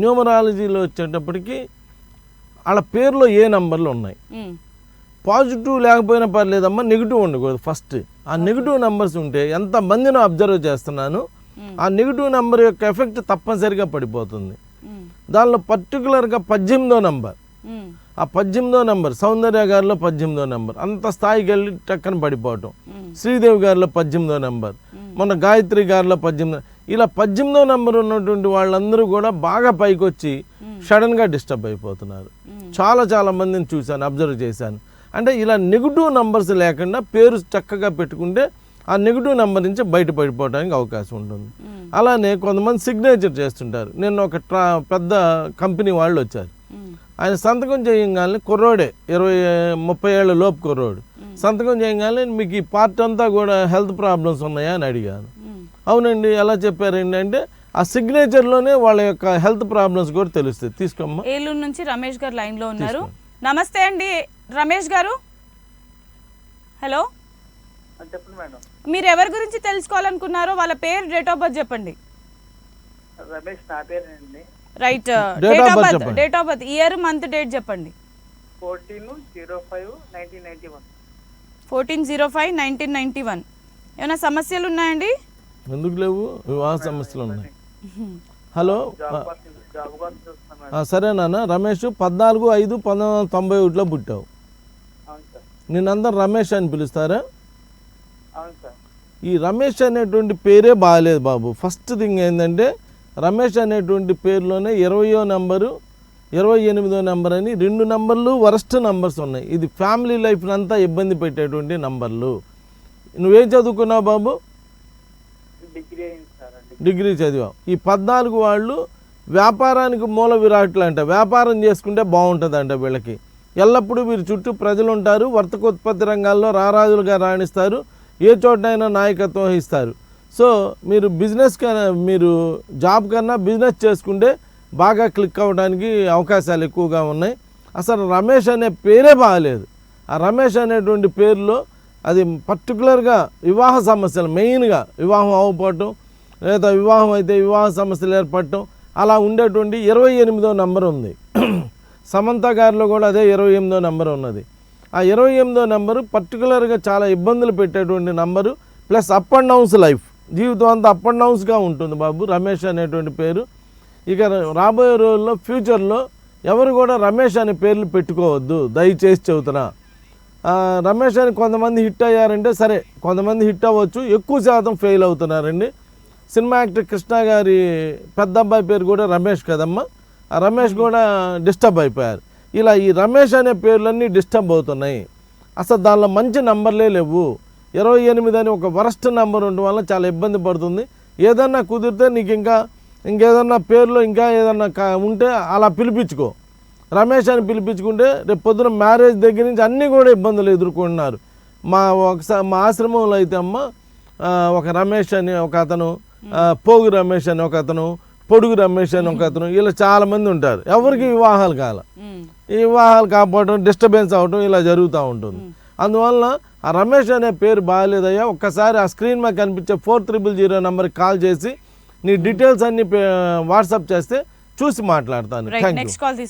న్యూమరాలజీలో వచ్చేటప్పటికి వాళ్ళ పేరులో ఏ నంబర్లు ఉన్నాయి. పాజిటివ్ లేకపోయినా పర్లేదమ్మా, నెగిటివ్ ఉండకూడదు. ఫస్ట్ ఆ నెగిటివ్ నెంబర్స్ ఉంటే ఎంతమందిని అబ్జర్వ్ చేస్తున్నాను, ఆ నెగిటివ్ నెంబర్ యొక్క ఎఫెక్ట్ తప్పనిసరిగా పడిపోతుంది. దానిలో పర్టికులర్గా 18వ నెంబర్, ఆ 18వ నెంబర్ సౌందర్య గారిలో 18వ నెంబర్ అంత స్థాయికి వెళ్ళి టక్కన పడిపోవటం. శ్రీదేవి గారిలో 18వ నెంబర్, మన గాయత్రి గారిలో 18, ఇలా 18వ నెంబర్ ఉన్నటువంటి వాళ్ళందరూ కూడా బాగా పైకి వచ్చి సడన్గా డిస్టర్బ్ అయిపోతున్నారు. చాలా మందిని చూశాను, అబ్జర్వ్ చేశాను. అంటే ఇలా నెగిటివ్ నెంబర్స్ లేకుండా పేరు చక్కగా పెట్టుకుంటే ఆ నెగిటివ్ నెంబర్ నుంచి బయటపడిపోవడానికి అవకాశం ఉంటుంది. అలానే కొంతమంది సిగ్నేచర్ చేస్తుంటారు. నేను ఒక పెద్ద కంపెనీ వాళ్ళు వచ్చారు, ఆయన సంతకం చేయగానే కుర్రోడే 20-30 ఏళ్ళ లోపు కుర్రోడు సంతకం చేయగానే మీకు ఈ పార్ట్ అంతా కూడా హెల్త్ ప్రాబ్లమ్స్ ఉన్నాయా అని అడిగాను. అవునండి, ఎలా చెప్పారండి అంటే ఆ సిగ్నేచర్లోనే వాళ్ళ యొక్క హెల్త్ ప్రాబ్లమ్స్ కూడా తెలుస్తాయి. తీసుకోమ్మా. ఏలూరు నుంచి రమేష్ గారు లైన్లో ఉన్నారు. నమస్తే అండి రమేష్ గారు. హలో, చెప్పండి మేడం. మీరు ఎవరి గురించి తెలుసుకోవాలనుకున్నారో వాళ్ళ పేరు, డేట్ ఆఫ్ బర్త్ చెప్పండి. రమేష్ నా పేరేనండి. Right, date of birth, year, month, date చెప్పండి. 14/05/1991. 14/05/1991. ఏమైనా సమస్యలు ఉన్నాయండి? ఎందుకు లేవు, వివాహ సమస్యలు ఉన్నాయి. హలో, సరే నాన్న. రమేష్ 14/5/1991లో పుట్టావు. నిన్నందరూ రమేష్ అని పిలుస్తారా? ఈ రమేష్ అనేటువంటి పేరే బాగాలేదు బాబు. ఫస్ట్ థింగ్ ఏంటంటే రమేష్ అనేటువంటి పేరులోనే 20వ నెంబరు 28వ నెంబర్ అని 2 నంబర్లు వరస్ట్ నంబర్స్ ఉన్నాయి. ఇది ఫ్యామిలీ లైఫ్ని అంతా ఇబ్బంది పెట్టేటువంటి నంబర్లు. నువ్వేం చదువుకున్నావు బాబు? డిగ్రీ చదివావు. ఈ 14 వాళ్ళు వ్యాపారానికి మూల విరాట్లు అంట. వ్యాపారం చేసుకుంటే బాగుంటుందంట వీళ్ళకి. ఎల్లప్పుడూ వీరి చుట్టూ ప్రజలు ఉంటారు. వర్తకోత్పత్తి రంగాల్లో రారాజులుగా రాణిస్తారు. ఏ చోటైనా నాయకత్వం వహిస్తారు. సో మీరు బిజినెస్ కన్నా, మీరు జాబ్ కన్నా బిజినెస్ చేసుకుంటే బాగా క్లిక్ అవ్వడానికి అవకాశాలు ఎక్కువగా ఉన్నాయి. అసలు రమేష్ అనే పేరే బాగలేదు. ఆ రమేష్ అనేటువంటి పేరులో అది పర్టికులర్గా వివాహ సమస్యలు, మెయిన్గా వివాహం అవ్వకపోవటం, లేదా వివాహం అయితే వివాహ సమస్యలు ఏర్పడటం, అలా ఉండేటువంటి 28వ నెంబర్ ఉంది. సమంత గారిలో కూడా అదే 28వ నెంబర్ ఉన్నది. ఆ 28వ నెంబరు పర్టికులర్గా చాలా ఇబ్బందులు పెట్టేటువంటి number. Plus up and downs life, జీవితం అంతా అప్ అండ్ డౌన్స్గా ఉంటుంది బాబు రమేష్ అనేటువంటి పేరు. ఇక రాబోయే రోజుల్లో ఫ్యూచర్లో ఎవరు కూడా రమేష్ అనే పేర్లు పెట్టుకోవద్దు, దయచేసి చెబుతున్నా. రమేష్ అని కొంతమంది హిట్ అయ్యారంటే సరే, కొంతమంది హిట్ అవ్వచ్చు, ఎక్కువ శాతం ఫెయిల్ అవుతున్నారండి. సినిమా యాక్టర్ కృష్ణ గారి పెద్ద అబ్బాయి పేరు కూడా రమేష్ కదమ్మా. ఆ రమేష్ కూడా డిస్టర్బ్ అయిపోయారు. ఇలా ఈ రమేష్ అనే పేర్లన్నీ డిస్టర్బ్ అవుతున్నాయి. అసలు దానిలో మంచి నంబర్లే లేవు. 28 అని ఒక వరస్ట్ నెంబర్ ఉండడం వల్ల చాలా ఇబ్బంది పడుతుంది. ఏదన్నా కుదిరితే నీకు ఇంకేదన్నా పేర్లో ఇంకా ఏదన్నా ఉంటే అలా పిలిపించుకో. రమేష్ అని పిలిపించుకుంటే రేపు పొద్దున మ్యారేజ్ దగ్గర నుంచి అన్నీ కూడా ఇబ్బందులు ఎదుర్కొంటున్నారు. మా ఆశ్రమంలో అయితే అమ్మ ఒక రమేష్ అని ఒక అతను, పోగు రమేష్ అని ఒక అతను, పొడుగు రమేష్ అని ఒక అతను, ఇలా చాలామంది ఉంటారు. ఎవరికి వివాహాలు కాల, ఈ వివాహాలు కాకపోవడం, డిస్టర్బెన్స్ అవ్వడం ఇలా జరుగుతూ ఉంటుంది. అందువల్ల ఆ రమేష్ అనే పేరు బాగాలేదయ్యా. ఒక్కసారి ఆ స్క్రీన్ మీద కనిపించే 4000 నెంబర్కి కాల్ చేసి నీ డీటెయిల్స్ అన్ని వాట్సాప్ చేస్తే చూసి మాట్లాడతాను. Thank you.